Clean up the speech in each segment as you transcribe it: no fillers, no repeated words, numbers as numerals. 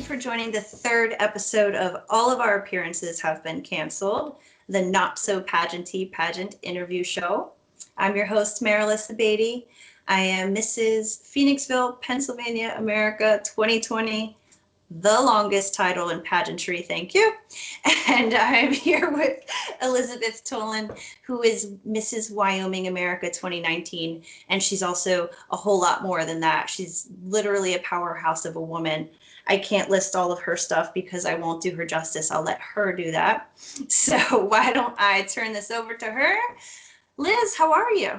you for joining the third episode of All of Our Appearances Have Been Canceled, the Not So Pageanty Pageant Interview Show. I'm your host, Marilisa Beatty. I am Mrs. Phoenixville, Pennsylvania, America 2020, the longest title in pageantry, thank you. And I'm here with Elizabeth Tolin, who is Mrs. Wyoming America 2019. And she's also a whole lot more than that. She's literally a powerhouse of a woman. I can't list all of her stuff because I won't do her justice. I'll let her do that. So why don't I turn this over to her? Liz, how are you?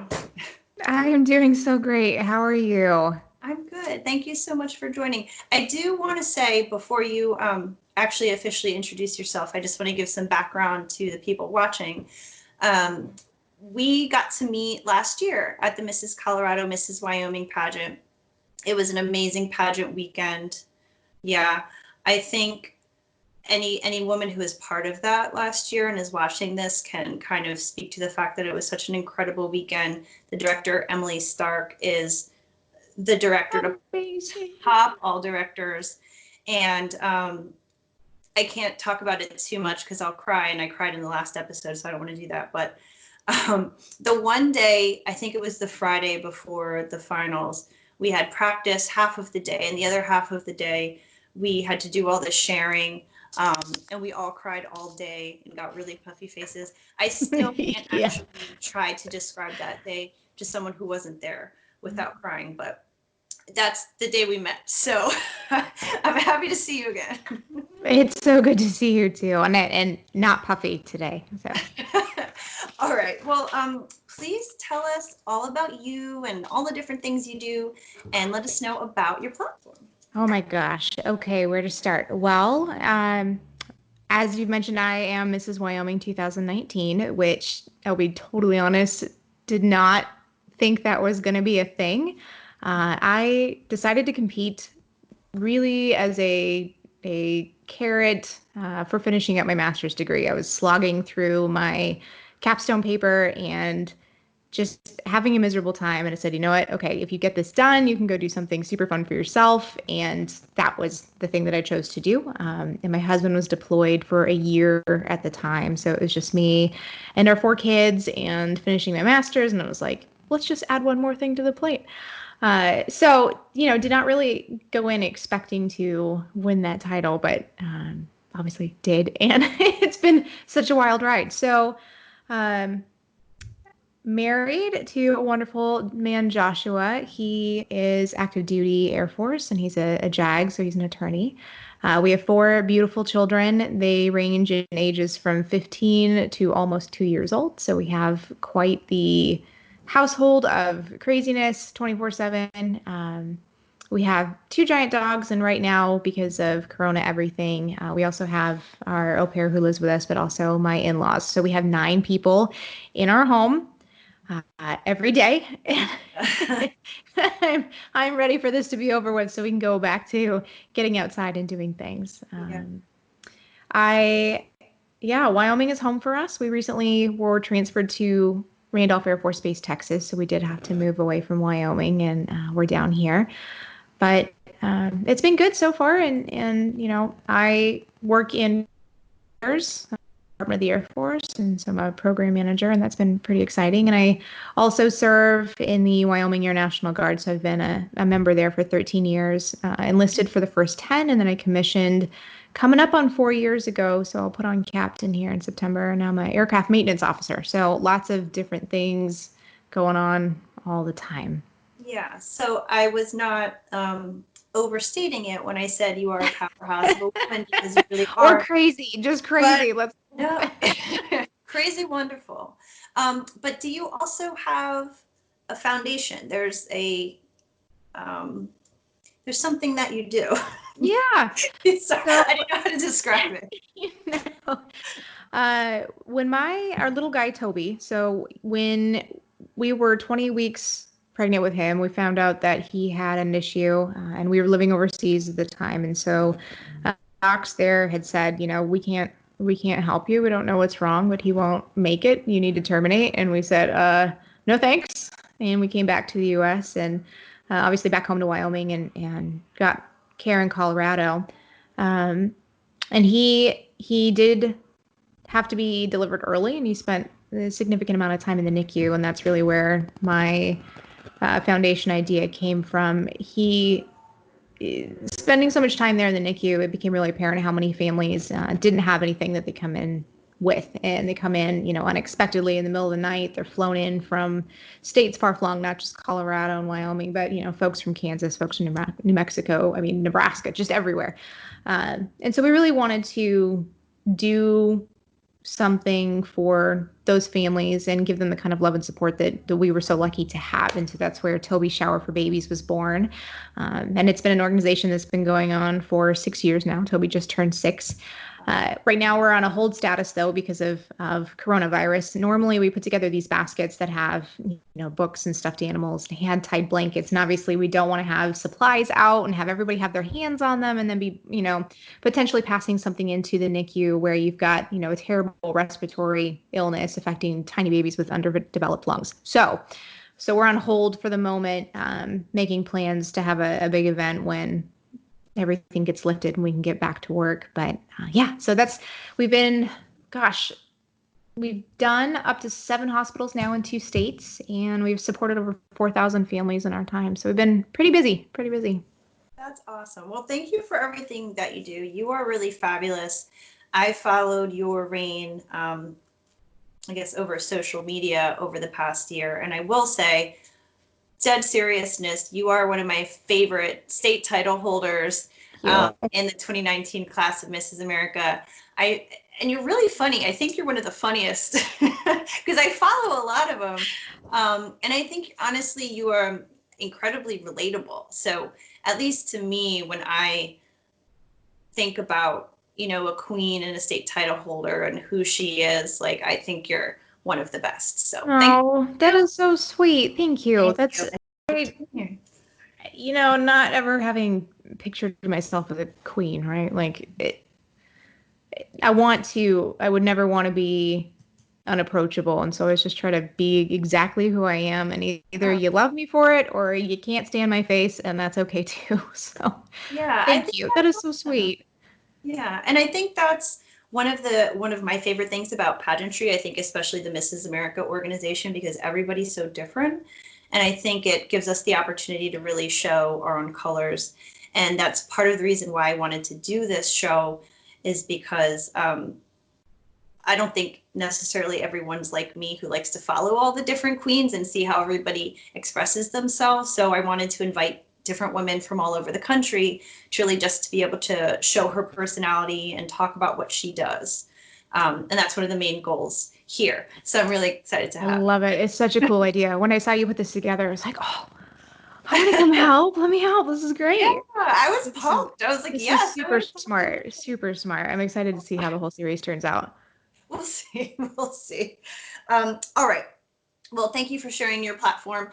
I am doing so great. How are you? I'm good. Thank you so much for joining. I do want to say before you actually officially introduce yourself, I just want to give some background to the people watching. We got to meet last year at the Mrs. Colorado, Mrs. Wyoming pageant. It was an amazing pageant weekend. Yeah, I think any woman who is part of that last year and is watching this can kind of speak to the fact that it was such an incredible weekend. The director, Emily Stark, is the director to top all directors. And I can't talk about it too much because I'll cry, and I cried in the last episode, so I don't want to do that. But the one day, I think it was the Friday before the finals, we had practice half of the day, and the other half of the day, we had to do all the sharing. And we all cried all day and got really puffy faces. I still can't actually try to describe that day to someone who wasn't there without crying, but that's the day we met. So I'm happy to see you again. It's so good to see you too, and not puffy today. So. All right. Well, please tell us all about you and all the different things you do, and let us know about your platform. Oh my gosh. Okay, where to start? Well, as you mentioned, I am Mrs. Wyoming 2019, which I'll be totally honest, did not think that was going to be a thing. I decided to compete really as a carrot for finishing up my master's degree. I was slogging through my capstone paper and just having a miserable time. And I said, you know what? Okay, if you get this done, you can go do something super fun for yourself. And that was the thing that I chose to do. And my husband was deployed for a year at the time. So it was just me and our 4 kids and finishing my master's. And I was like, let's just add one more thing to the plate. So, did not really go in expecting to win that title, but obviously did. And it's been such a wild ride. So, married to a wonderful man, Joshua. He is active duty Air Force, and he's a JAG, so he's an attorney. We have 4 beautiful children. They range in ages from 15 to almost 2 years old. So we have quite the household of craziness 24/7. We have 2 giant dogs, and right now, because of Corona everything, we also have our au pair who lives with us, but also my in-laws. So we have 9 people in our home. Every day. I'm ready for this to be over with so we can go back to getting outside and doing things. Wyoming is home for us. We recently were transferred to Randolph Air Force Base, Texas, so we did have to move away from Wyoming, and we're down here. But it's been good so far, and I work in Department of the Air Force, and so I'm a program manager, and that's been pretty exciting. And I also serve in the Wyoming Air National Guard, so I've been a member there for 13 years, enlisted for the first 10, and then I commissioned coming up on 4 years ago, so I'll put on captain here in September, and I'm an aircraft maintenance officer, so lots of different things going on all the time. Yeah, so I was not overstating it when I said you are a powerhouse of a woman, because you really are. Or crazy, just crazy. No, crazy wonderful. But do you also have a foundation? There's something that you do. Yeah. Sorry, I didn't know how to describe it. When our little guy Toby, so when we were 20 weeks pregnant with him, we found out that he had an issue, and we were living overseas at the time, and so docs there had said, we can't help you. We don't know what's wrong, but he won't make it. You need to terminate. And we said, no thanks. And we came back to the U.S. and obviously back home to Wyoming and got care in Colorado. And he did have to be delivered early, and he spent a significant amount of time in the NICU, and that's really where my foundation idea came from. He spending so much time there in the NICU, it became really apparent how many families didn't have anything that they come in with, and they come in, unexpectedly in the middle of the night. They're flown in from states far flung, not just Colorado and Wyoming, but folks from Kansas, folks from New Mexico, Nebraska, just everywhere. And so we really wanted to do something for those families and give them the kind of love and support that we were so lucky to have. And so that's where Toby Shower for Babies was born. And it's been an organization that's been going on for 6 years now. Toby just turned 6. Right now we're on a hold status though because of coronavirus. Normally we put together these baskets that have books and stuffed animals and hand tied blankets, and obviously we don't want to have supplies out and have everybody have their hands on them and then be potentially passing something into the NICU where you've got a terrible respiratory illness affecting tiny babies with underdeveloped lungs. So we're on hold for the moment, making plans to have a big event when everything gets lifted and we can get back to work. But so we've done up to 7 hospitals now in 2 states, and we've supported over 4,000 families in our time. So we've been pretty busy. That's awesome. Well, thank you for everything that you do. You are really fabulous. I followed your reign, I guess, over social media over the past year. And I will say, dead seriousness, you are one of my favorite state title holders in the 2019 class of Mrs. America. And you're really funny. I think you're one of the funniest because I follow a lot of them. And I think, honestly, you are incredibly relatable. So at least to me, when I think about, a queen and a state title holder and who she is, like, I think you're one of the best. So that is so sweet. Thank you. That's great. Not ever having pictured myself as a queen, right? Like I would never want to be unapproachable. And so I always just try to be exactly who I am. And either you love me for it or you can't stand my face, and that's okay too. So yeah, thank you. That is so sweet. Yeah. And I think that's one of my favorite things about pageantry. I think especially the Mrs. America organization, because everybody's so different. And I think it gives us the opportunity to really show our own colors. And that's part of the reason why I wanted to do this show, is because I don't think necessarily everyone's like me who likes to follow all the different queens and see how everybody expresses themselves. So I wanted to invite different women from all over the country, truly just to be able to show her personality and talk about what she does. And that's one of the main goals here. So I'm really excited to have. I love it. It's such a cool idea. When I saw you put this together, I was like, oh, I want to come help. Let me help. This is great. Yeah, I was pumped. I was like, yes. Super smart. Super smart. I'm excited to see how the whole series turns out. We'll see. We'll see. All right. Well, thank you for sharing your platform.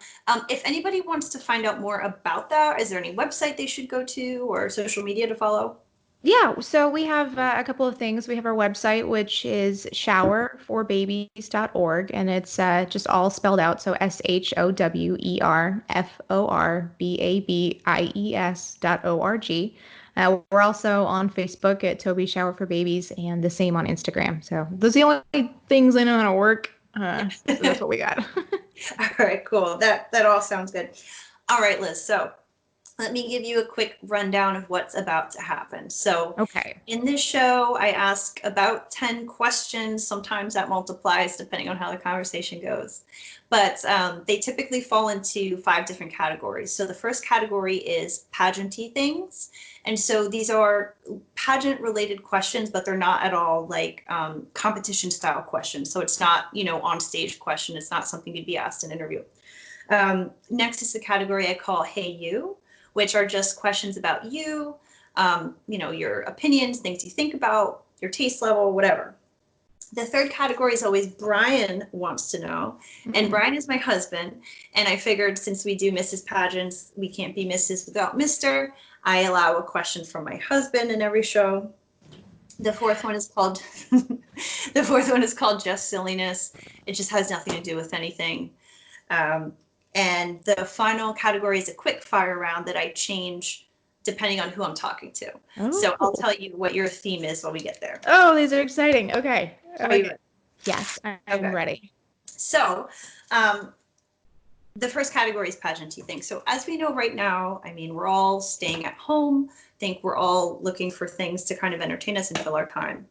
If anybody wants to find out more about that, is there any website they should go to or social media to follow? Yeah, so we have a couple of things. We have our website, which is showerforbabies.org, and it's just all spelled out. So showerforbabies.org. We're also on Facebook at Toby Shower for Babies, and the same on Instagram. So those are the only things I know how to work. So that's what we got. All right, cool. That all sounds good. All right, Liz. So let me give you a quick rundown of what's about to happen. So in this show, I ask about 10 questions. Sometimes that multiplies depending on how the conversation goes. But they typically fall into 5 different categories. So the first category is pageanty things. And so these are pageant related questions, but they're not at all like competition style questions. So it's not, on stage question. It's not something you'd be asked in an interview. Next is the category I call Hey You, which are just questions about you, your opinions, things you think about, your taste level, whatever. The third category is always Brian wants to know. And Brian is my husband. And I figured since we do Mrs. Pageants, we can't be Mrs. without Mr. I allow a question from my husband in every show. The fourth one is called Just Silliness. It just has nothing to do with anything. And the final category is a quick fire round that I change depending on who I'm talking to. Oh. So I'll tell you what your theme is when we get there. Oh, these are exciting. Okay. Are you ready? Yes, I'm Okay. ready. So the first category is pageanty things. So as we know right now, I mean, we're all staying at home. I think we're all looking for things to kind of entertain us and fill our time.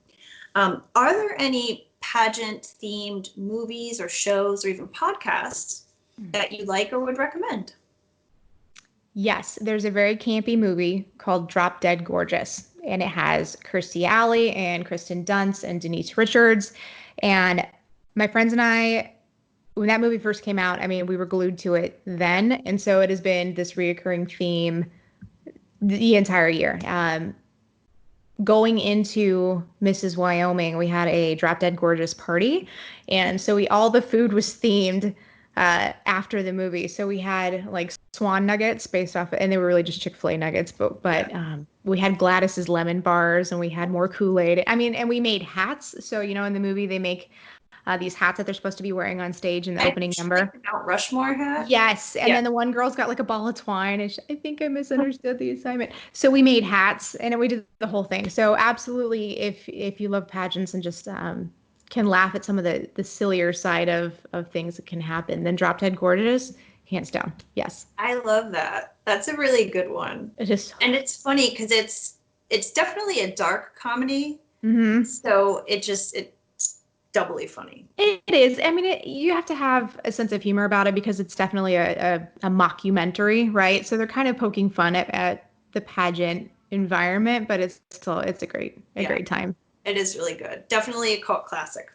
Are there any pageant themed movies or shows or even podcasts that you like or would recommend? Yes, there's a very campy movie called Drop Dead Gorgeous, and it has Kirstie Alley and Kristen Dunst and Denise Richards. And my friends and I, when that movie first came out, I mean, we were glued to it then. And so it has been this reoccurring theme the entire year. Going into Mrs. Wyoming, we had a Drop Dead Gorgeous party. And so all the food was themed after the movie. So we had like swan nuggets based off, and they were really just Chick-fil-A nuggets, but we had Gladys's lemon bars and we had more Kool-Aid. I mean, and we made hats. So, in the movie, they make these hats that they're supposed to be wearing on stage in the opening number. Like the Mount Rushmore hat? Yes. And then the one girl's got like a ball of twine. And I think I misunderstood the assignment. So we made hats and we did the whole thing. So absolutely, if you love pageants and just can laugh at some of the sillier side of things that can happen, then Drop Dead Gorgeous, hands down. Yes. I love that. That's a really good one. It is. And it's funny because it's definitely a dark comedy. Mm-hmm. So it's doubly funny. It is. I mean, you have to have a sense of humor about it because it's definitely a mockumentary, right? So they're kind of poking fun at the pageant environment, but it's a great time. It is really good. Definitely a cult classic.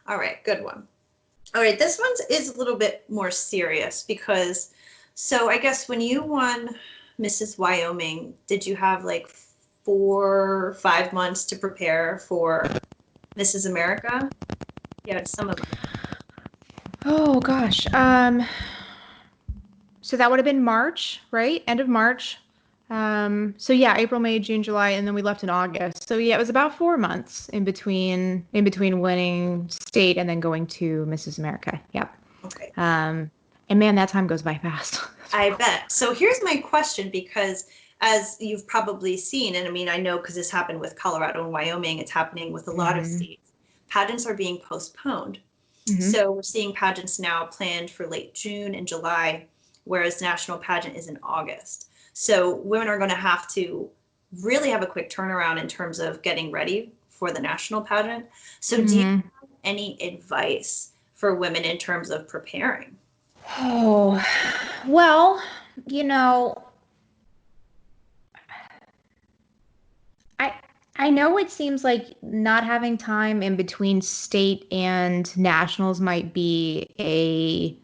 All right, good one. All right, this one is a little bit more serious because, so I guess when you won Mrs. Wyoming, did you have like 4 or 5 months to prepare for Mrs. America? Yeah, some of them. Oh gosh. So that would have been March, right? End of March. So yeah, April, May, June, July, and then we left in August. So yeah, it was about 4 months in between winning state and then going to Mrs. America. Yep. Okay. And man, that time goes by fast. I bet. So here's my question, because as you've probably seen, and I mean, I know because this happened with Colorado and Wyoming, it's happening with a lot of states. Pageants are being postponed. So we're seeing pageants now planned for late June and July, whereas national pageant is in August. So women are going to have to really have a quick turnaround in terms of getting ready for the national pageant. So do you have any advice for women in terms of preparing? Oh, well, I know it seems like not having time in between state and nationals might be a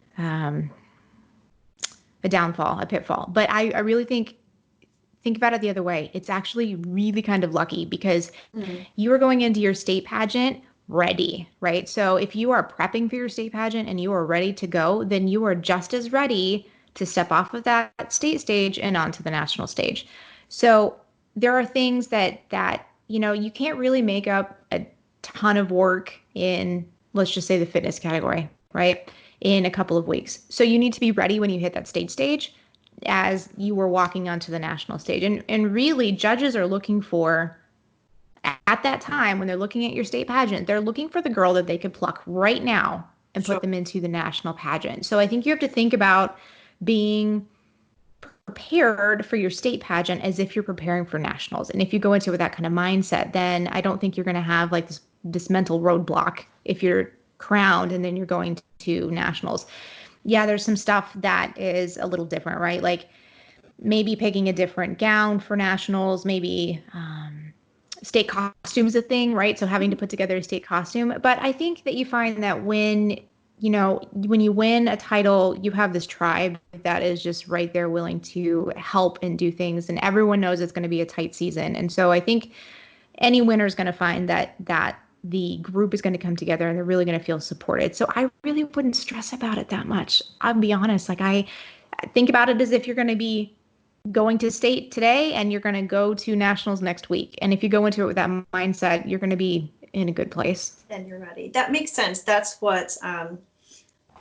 downfall, a pitfall, but I really think about it the other way. It's actually really kind of lucky because you are going into your state pageant ready, right? So if you are prepping for your state pageant and you are ready to go, then you are just as ready to step off of that state stage and onto the national stage. So there are things that you can't really make up a ton of work in, let's just say, the fitness category, right? In a couple of weeks. So you need to be ready when you hit that state stage as you were walking onto the national stage. And really, judges are looking for, at that time, when they're looking at your state pageant, they're looking for the girl that they could pluck right now and put them into the national pageant. So I think you have to think about being prepared for your state pageant as if you're preparing for nationals. And if you go into it with that kind of mindset, then I don't think you're going to have like this mental roadblock if you're crowned and then you're going to nationals. Yeah, there's some stuff that is a little different, right? Like maybe picking a different gown for nationals, maybe state costume's a thing, right? So having to put together a state costume. But I think that you find that when you win a title, you have this tribe that is just right there willing to help and do things. And everyone knows it's going to be a tight season. And so I think any winner is going to find that the group is going to come together and they're really going to feel supported. So I really wouldn't stress about it that much. I'll be honest. Like I think about it as if you're going to be going to state today and you're going to go to nationals next week. And if you go into it with that mindset, you're going to be in a good place. Then you're ready. That makes sense. That's what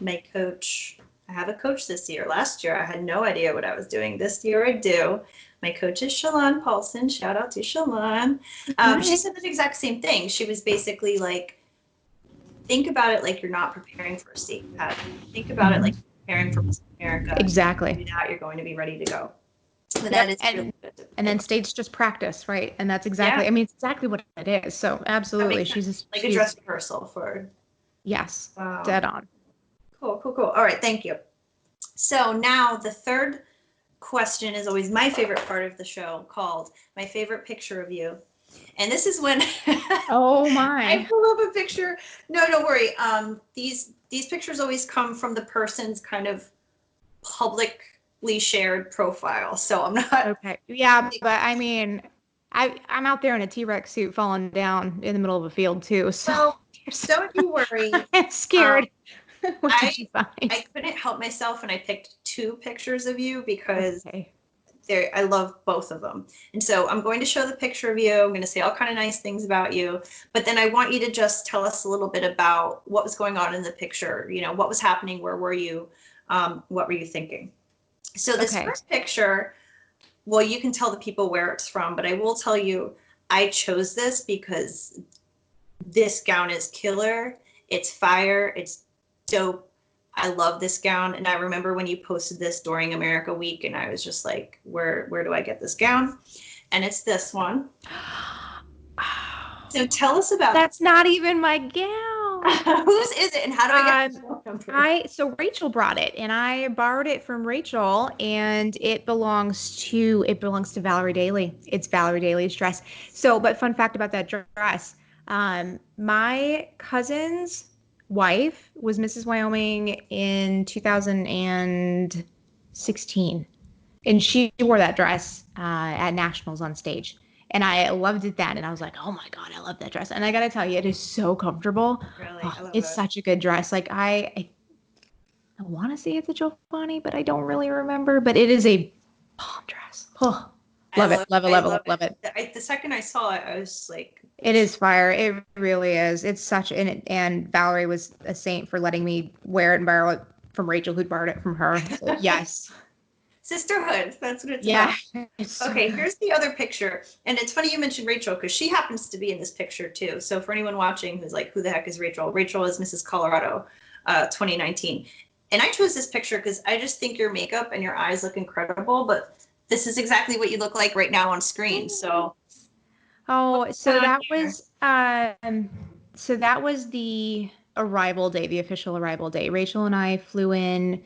my coach I have a coach this year. Last year, I had no idea what I was doing. This year, I do. My coach is Shalon Paulson. Shout out to Shalon. She said the exact same thing. She was basically like, think about it like you're not preparing for a state pageant. Think about it like you're preparing for Miss America. Exactly. Do that, you're going to be ready to go. But Yep. that is really good. And then states just practice, right? And that's exactly, I mean, it's exactly what it is. So absolutely. She's like a dress rehearsal for. Yes. Dead on. Cool. All right. Thank you. So now the third question is always my favorite part of the show, called My Favorite Picture of You. And this is when oh my, I pull up a picture. No, don't worry. These pictures always come from the person's kind of publicly shared profile. So I'm not okay. Yeah, but I mean, I'm out there in a T-Rex suit falling down in the middle of a field too. So well, don't you worry. I'm scared. What did you find? I couldn't help myself and I picked 2 pictures of you because I love both of them. And so I'm going to show the picture of you. I'm going to say all kind of nice things about you. But then I want you to just tell us a little bit about what was going on in the picture. You know, what was happening? Where were you? What were you thinking? So this first picture, well, you can tell the people where it's from, but I will tell you, I chose this because this gown is killer. It's fire. It's dope. I love this gown. And I remember when you posted this during America Week, and I was just like, where do I get this gown? And it's this one. So tell us about That's not even my gown. Whose is it, and how do I get the phone number? So Rachel brought it, and I borrowed it from Rachel, and it belongs to Valerie Daly. It's Valerie Daly's dress. So, but fun fact about that dress, my cousin's wife was Mrs. Wyoming in 2016, and she wore that dress at nationals on stage. And I loved it then. And I was like, oh my God, I love that dress. And I got to tell you, it is so comfortable. Really? It's such a good dress. Like I want to say it's a Giovanni, but I don't really remember. But it is a bomb dress. Oh, love it. The second I saw it, I was like, it is fire. It really is. It's such and Valerie was a saint for letting me wear it and borrow it from Rachel, who'd borrowed it from her. So, yes. Sisterhood. That's what it's about. Okay, here's the other picture. And it's funny you mentioned Rachel because she happens to be in this picture too. So for anyone watching who's like, who the heck is Rachel? Rachel is Mrs. Colorado 2019. And I chose this picture because I just think your makeup and your eyes look incredible. But this is exactly what you look like right now on screen. So so that was the arrival day, the official arrival day. Rachel and I flew in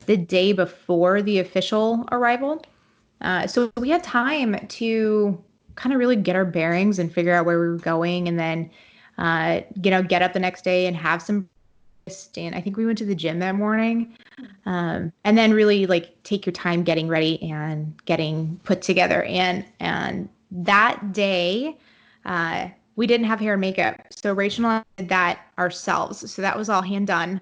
the day before the official arrival. So we had time to kind of really get our bearings and figure out where we were going, and then, get up the next day and have some breakfast. And I think we went to the gym that morning, and then really like take your time getting ready and getting put together. And that day, we didn't have hair and makeup, so Rachel and I did that ourselves. So that was all hand done.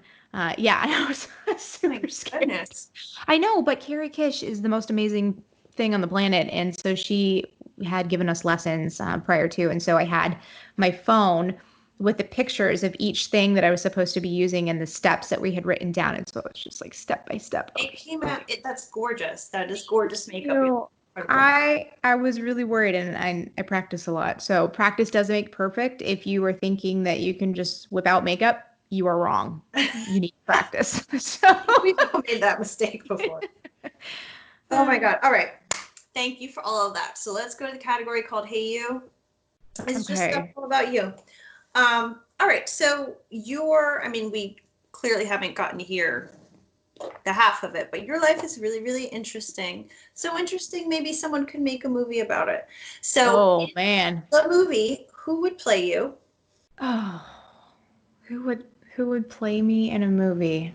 Yeah, and I was super scared. goodness. I know, but Carrie Kish is the most amazing thing on the planet, and so she had given us lessons prior to, and so I had my phone with the pictures of each thing that I was supposed to be using and the steps that we had written down, and so it's just like step by step. It came out. That's gorgeous. That is gorgeous makeup. I was really worried, and I practice a lot. So practice does make perfect. If you are thinking that you can just whip out makeup, you are wrong. You need practice. So we've all made that mistake before. Oh my God. All right. Thank you for all of that. So let's go to the category called Hey You. It's just stuff all about you. All right. So we clearly haven't gotten to hear the half of it, but your life is really, really interesting. So interesting, maybe someone could make a movie about it. So man, the movie, who would play you? Oh, who would play me in a movie?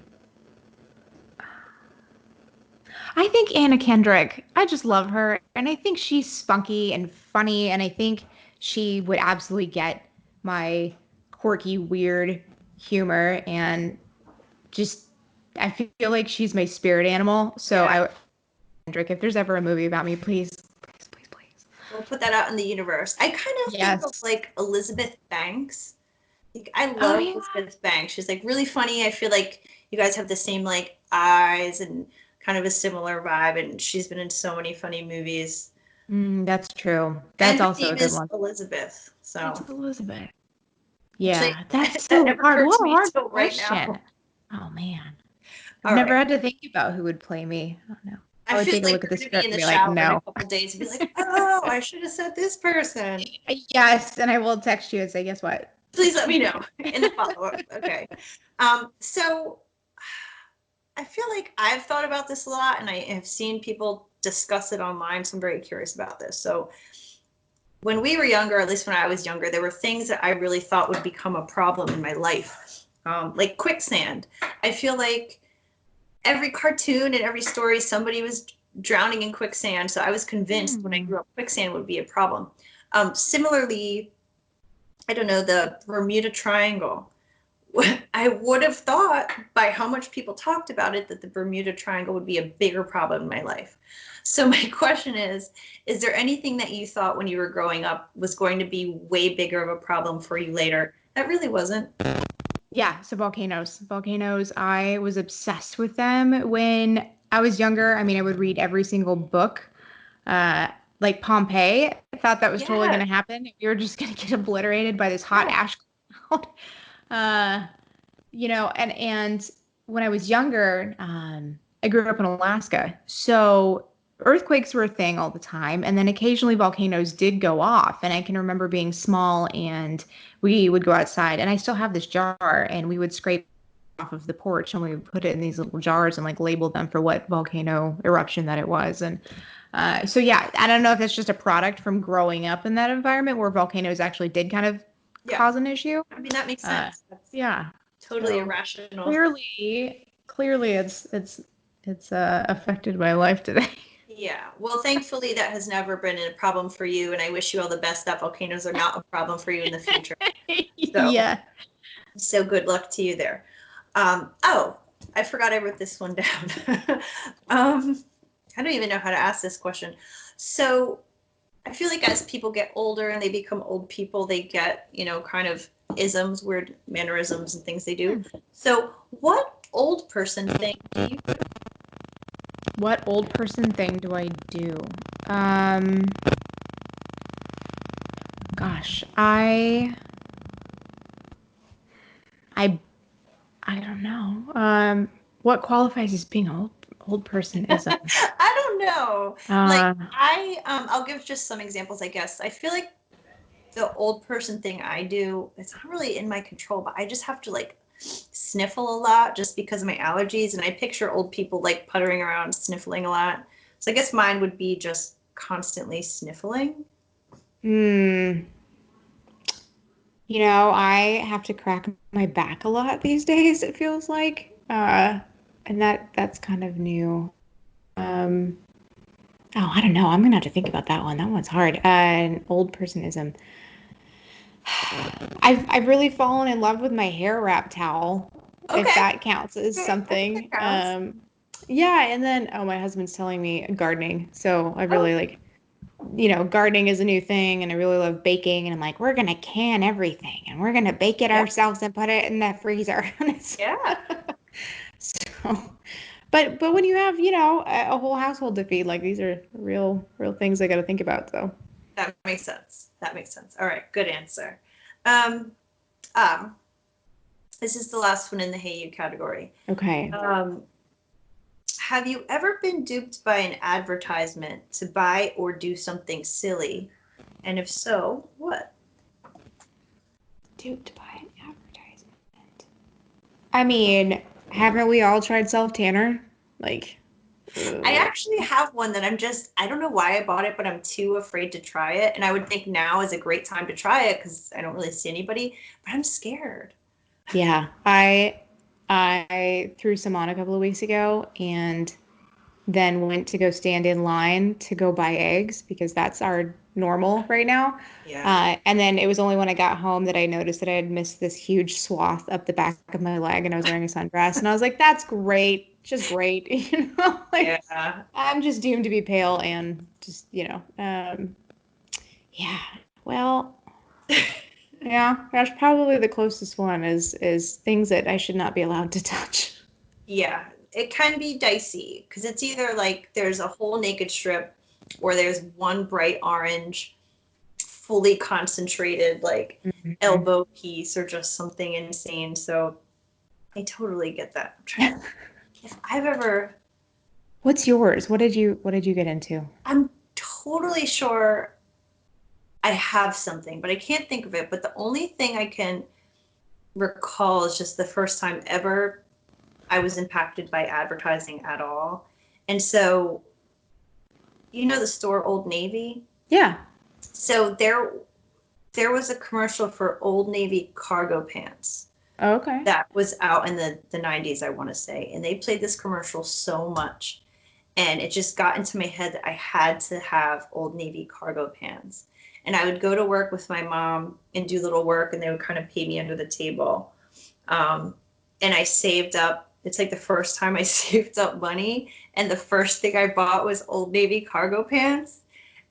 I think Anna Kendrick. I just love her, and I think she's spunky and funny, and I think she would absolutely get my quirky, weird humor, and just I feel like she's my spirit animal. So Kendrick, if there's ever a movie about me, please. We'll put that out in the universe. I kind of think of like Elizabeth Banks, Like, I Oh love yeah. Elizabeth Banks. She's like really funny. I feel like you guys have the same like eyes and kind of a similar vibe, and she's been in so many funny movies. That's true. And That's her also a name good is one. Elizabeth. It's So Elizabeth. actually, Yeah, that's that so never hard. occurred What to a me hard till right question. now. Oh man. I've All never right. had to think about who would play me. Oh no. I I would feel take a like look at you're the going to be in script and the be like, shower in a no. couple days and be like, oh, I should have said this person. Yes, and I will text you and say, guess what? Please let me know in the follow-up. Okay. So I feel like I've thought about this a lot and I have seen people discuss it online. So I'm very curious about this. So when we were younger, at least when I was younger, there were things that I really thought would become a problem in my life, like quicksand. I feel like every cartoon and every story, somebody was drowning in quicksand. So I was convinced when I Hmm. grew up, quicksand would be a problem. Similarly, I don't know, the Bermuda Triangle. I would have thought by how much people talked about it that the Bermuda Triangle would be a bigger problem in my life. So my question is there anything that you thought when you were growing up was going to be way bigger of a problem for you later that really wasn't? Yeah, so volcanoes. Volcanoes, I was obsessed with them when I was younger. I mean, I would read every single book. Uh, like Pompeii, I thought that was totally going Yeah, to happen. We were just going to get obliterated by this hot yeah, ash cloud. Uh, and when I was younger, I grew up in Alaska, so earthquakes were a thing all the time, and then occasionally volcanoes did go off. And I can remember being small, and we would go outside, and I still have this jar, and we would scrape off of the porch, and we would put it in these little jars and like label them for what volcano eruption that it was. And so yeah, I don't know if that's just a product from growing up in that environment where volcanoes actually did kind of yeah. cause an issue. I mean, that makes Uh, sense. That's yeah. totally So irrational. clearly it's affected my life today. Yeah. Well, thankfully, that has never been a problem for you. And I wish you all the best that volcanoes are not a problem for you in the future. So, Yeah. so good luck to you there. Oh, I forgot I wrote this one down. I don't even know how to ask this question. So I feel like as people get older and they become old people, they get, kind of isms, weird mannerisms and things they do. Hmm. So what old person thing do you do? What old person thing do I do? Um, gosh, I I don't know. What qualifies as being old personism? I don't know. Like Uh, I'll give just some examples, I guess. I feel like the old person thing I do, it's not really in my control, but I just have to like sniffle a lot just because of my allergies. And I picture old people like puttering around, sniffling a lot. So I guess mine would be just constantly sniffling. hmm. I have to crack my back a lot these days, it feels like. And that's kind of new. Um, oh, I don't know. I'm gonna have to think about that one. That one's hard. An old personism. I've really fallen in love with my hair wrap towel, if Okay. that counts as Okay. I think that something. counts. Yeah, and then my husband's telling me gardening. So I Oh, really like, gardening is a new thing, and I really love baking. And I'm like, we're gonna can everything, and we're gonna bake it yeah. ourselves and put it in the freezer. Yeah. So, but when you have, a whole household to feed, like these are real things I got to think about. So, That makes sense. That makes sense. All right. Good answer. Um, um, this is the last one in the Hey You category. okay. Um, have you ever been duped by an advertisement to buy or do something silly? And if so, what? Duped by an advertisement. I mean, haven't we all tried self tanner? Like, I ugh. actually have one that I don't know why I bought it, but I'm too afraid to try it. And I would think now is a great time to try it because I don't really see anybody, but I'm scared. Yeah, I threw some on a couple of weeks ago and then went to go stand in line to go buy eggs because that's our normal right now. Yeah. And then it was only when I got home that I noticed that I had missed this huge swath up the back of my leg and I was wearing a sundress. And I was like, that's great. Just great. Like Yeah. I'm just doomed to be pale and just, yeah. Well, Yeah, that's probably the closest one is things that I should not be allowed to touch. Yeah, it can be dicey because it's either like there's a whole naked strip or there's one bright orange, fully concentrated, like Mhm. elbow piece or just something insane. So I totally get that. I'm trying to, if I've ever, What's yours? What did you get into? I'm totally sure I have something, but I can't think of it. But the only thing I can recall is just the first time ever I was impacted by advertising at all. And so, you know, the store Old Navy? Yeah. So there was a commercial for Old Navy cargo pants Oh, okay. that was out in the 90s, I want to say. And they played this commercial so much. And it just got into my head that I had to have Old Navy cargo pants. And I would go to work with my mom and do little work, and they would kind of pay me under the table. Um, and I saved up. It's like the first time I saved up money, and the first thing I bought was Old Navy cargo pants.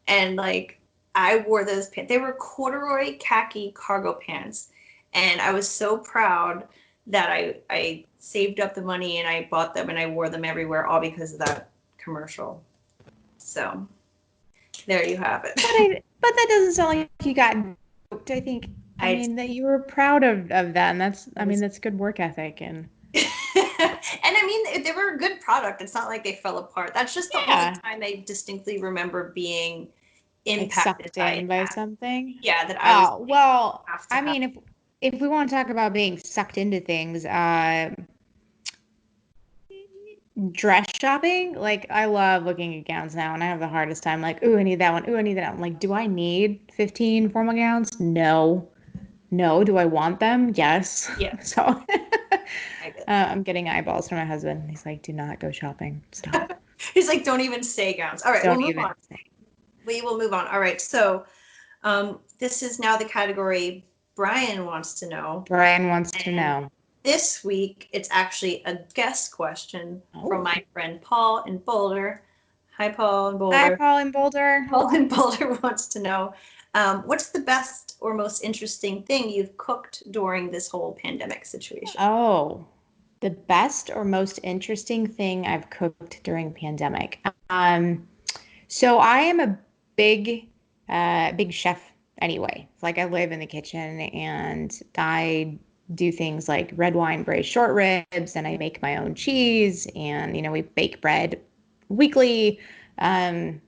And like I wore those pants. They were corduroy khaki cargo pants, and I was so proud that I saved up the money and I bought them and I wore them everywhere, all because of that commercial. So there you have it. But that doesn't sound like you got duped. I I mean that you were proud of that, and I was that's good work ethic and and I mean, they were a good product. It's not like they fell apart. That's just the only yeah, time I distinctly remember being like impacted sucked by in by that. something. Yeah, that I was Oh, like, well, have to I have. mean if we want to talk about being sucked into things, dress shopping, like I love looking at gowns now and I have the hardest time like, ooh, I need that one. Ooh, I need that one. Like, do I need 15 formal gowns? No. No. Do I want them? Yes. Yeah, So I get I'm getting eyeballs from my husband. He's like, do not go shopping. Stop. that. He's like, don't even say gowns. All right, we'll Don't move even on. say. We will move on. All right, so this is now the category Brian wants to know. Brian wants to And know. this week, it's actually a guest question from Oh. my friend Paul in Boulder. Hi, Paul in Hi, Boulder. Paul in Boulder. Paul in Boulder wants to know what's the best or most interesting thing you've cooked during this whole pandemic situation? Oh, the best or most interesting thing I've cooked during pandemic. So I am a big, big chef anyway. It's like I live in the kitchen and I do things like red wine braised short ribs and I make my own cheese and, we bake bread weekly. Um,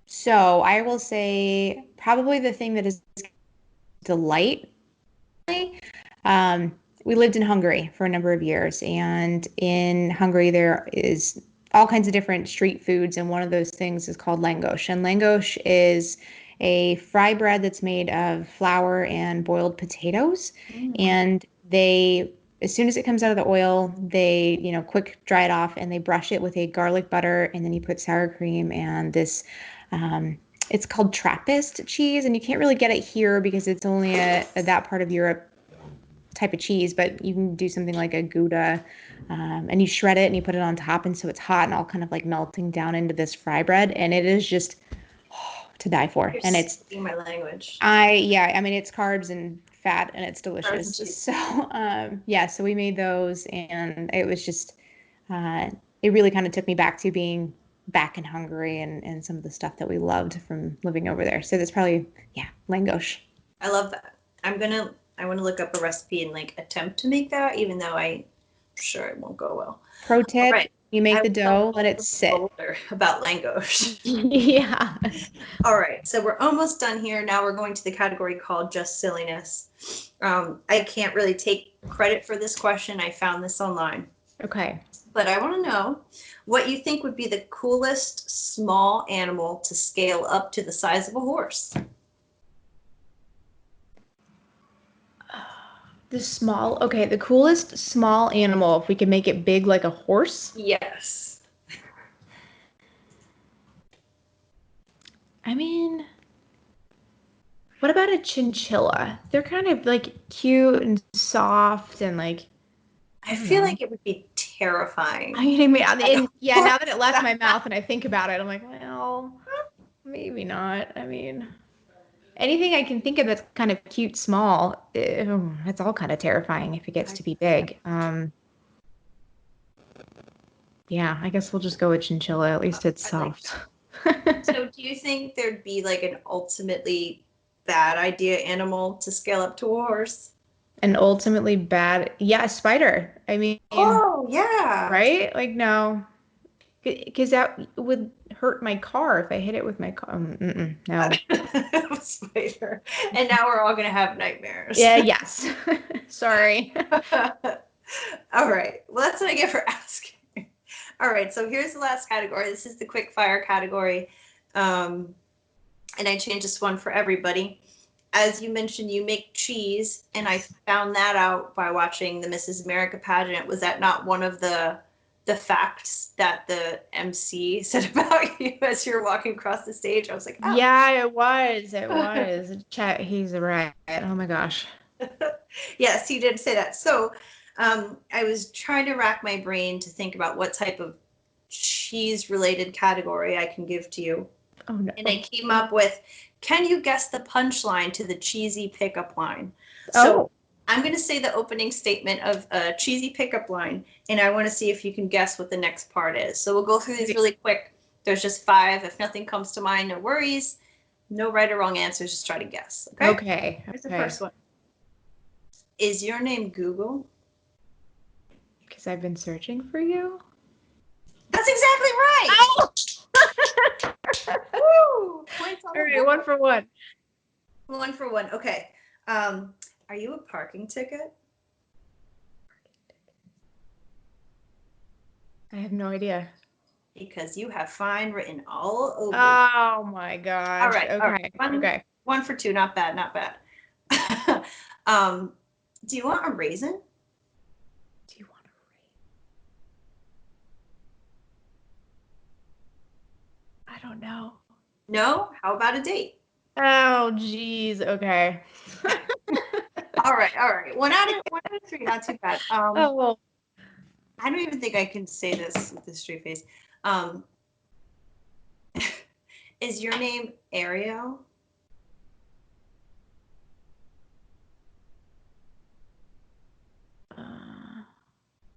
so I will say probably the thing that is delight. Um, we lived in Hungary for a number of years, and in Hungary there is all kinds of different street foods, and one of those things is called langos. And langos is a fry bread that's made of flour and boiled potatoes, Mm. and as soon as it comes out of the oil, they, quick dry it off, and they brush it with a garlic butter, and then you put sour cream and this. Um, it's called Trappist cheese, and you can't really get it here because it's only a that part of Europe type of cheese, but you can do something like a Gouda, and you shred it and you put it on top, and so it's hot and all kind of like melting down into this fry bread, and it is just to die for. You're And it's speaking my language. yeah, I mean it's carbs and fat, and it's Carbs and delicious. cheese. So yeah, so we made those, and it was just uh, it really kind of took me back to being back in Hungary and some of the stuff that we loved from living over there. So that's probably yeah, langos. I love that. I want to look up a recipe and like attempt to make that, even though I'm sure it won't go well. Pro All tip, right. you I make the will tell dough, let it Paul sit. Boulder about langos. Yeah. All right, so we're almost done here. Now we're going to the category called just silliness. I can't really take credit for this question. I found this online, Okay. but I want to know what you think would be the coolest small animal to scale up to the size of a horse. The coolest small animal, if we could make it big like a horse. Yes. I mean, what about a chinchilla? They're kind of like cute and soft and like, I I don't feel know. like it would be terrifying. And yeah, Horse now that it left size. my mouth and I think about it, I'm like, well, maybe not. I mean, anything I can think of that's kind of cute, small, it's all kind of terrifying if it gets to be big. Yeah, I guess we'll just go with chinchilla. At least it's I like soft. that. So do you think there'd be like an ultimately bad idea animal to scale up to a horse? And ultimately bad. Yeah, a spider. I mean, Oh, yeah. right? Like, no. Because that would hurt my car if I hit it with my car. No. Spider. And now we're all going to have nightmares. Yeah, yes. Sorry. All right. Well, that's what I get for asking. All right. So here's the last category. This is the quick fire category. And I changed this one for everybody. As you mentioned, you make cheese, and I found that out by watching the Mrs. America pageant. Was that not one of the facts that the MC said about you as you're walking across the stage? I was like, oh. Yeah, it was. It was. Chet, he's right. Oh my gosh. Yes, you did say that. So I was trying to rack my brain to think about what type of cheese related category I can give to you. Oh no. And I came up with, can you guess the punchline to the cheesy pickup line? So Oh. I'm going to say the opening statement of a cheesy pickup line, and I want to see if you can guess what the next part is. So we'll go through these really quick. There's just 5. If nothing comes to mind, no worries. No right or wrong answers. Just try to guess. Okay. Okay. Here's the Okay. first one. Is your name Google? Because I've been searching for you. That's exactly right. Oh! Woo! Points on All the right, board. 1 for 1. 1 for 1. Okay. Are you a parking ticket? I have no idea. Because you have fine written all over you. Oh my All gosh. right. All right. Okay. Okay. 1 for 2. Not bad. Not bad. Do you want a raisin? Do you want to rate? I don't know. No? How about a date? Oh, geez. Okay. All right. All right. 1 out of 3. Not too bad. Oh, well. I don't even think I can say this with a straight face. Um, is your name Ariel?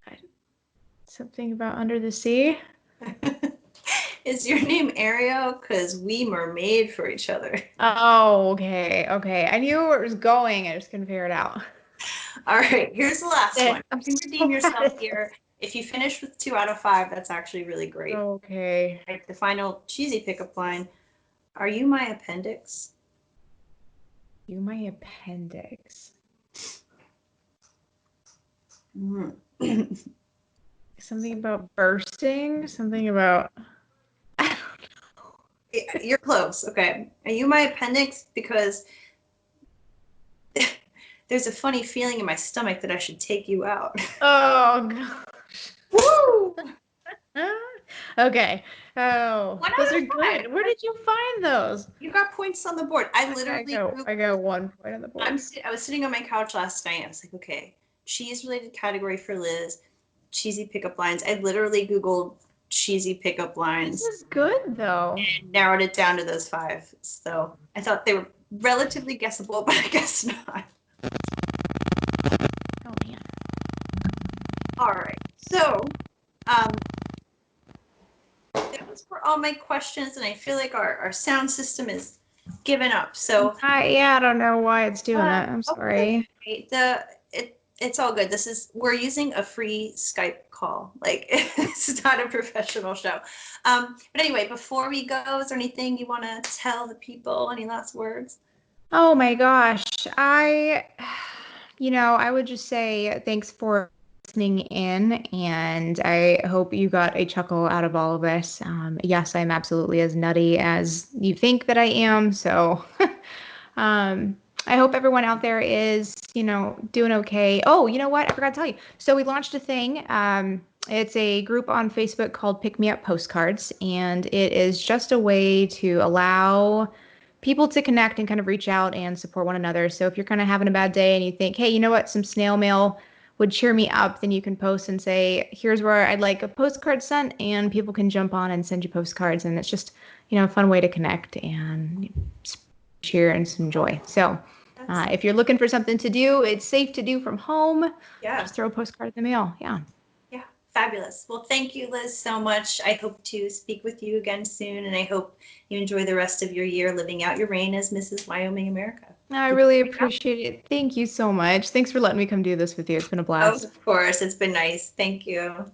I- Something about under the sea. Is your name Ariel? Because we were made for each other. Oh, okay. Okay. I knew where it was going. I just couldn't figure it out. All right, here's the last one. I'm You can so redeem bad yourself at here. this. If you finish with 2 out of 5, that's actually really great. Okay. Right, the final cheesy pickup line. Are you my appendix? You my appendix. Mm. Something about bursting. Something about. I don't know. You're close. Okay. Are you my appendix? Because there's a funny feeling in my stomach that I should take you out. Oh gosh. Woo! Okay. Oh, 1 those out are of 5. good. Where did you find those? You got points on the board. I literally I got 1 point on the board. I was sitting on my couch last night. I was like, okay, cheese related category for Liz, cheesy pickup lines. I literally Googled cheesy pickup This lines is good though. and narrowed it down to those 5. So I thought they were relatively guessable, but I guess not. Oh man. All right. So um, those were all my questions, and I feel like our sound system is given up. So Yeah, I don't know why it's doing that. I'm sorry. okay, it's all good. We're using a free Skype call. Like it's not a professional show. But anyway, before we go, is there anything you want to tell the people? Any last words? Oh my gosh. I would just say thanks for listening in, and I hope you got a chuckle out of all of this. Yes, I'm absolutely as nutty as you think that I am. So, I hope everyone out there is, doing okay. Oh, you know what? I forgot to tell you. So we launched a thing. It's a group on Facebook called Pick Me Up Postcards, and it is just a way to allow people to connect and kind of reach out and support one another. So if you're kind of having a bad day and you think, hey, you know what, some snail mail would cheer me up, then you can post and say, here's where I'd like a postcard sent, and people can jump on and send you postcards. And it's just, a fun way to connect and cheer and some joy. So if you're looking for something to do, it's safe to do from home. Yeah. Just throw a postcard in the mail. Yeah. Yeah. Fabulous. Well, thank you, Liz, so much. I hope to speak with you again soon, and I hope you enjoy the rest of your year living out your reign as Mrs. Wyoming America. I really appreciate it. Thank you so much. Thanks for letting me come do this with you. It's been a blast. Of course. It's been nice. Thank you.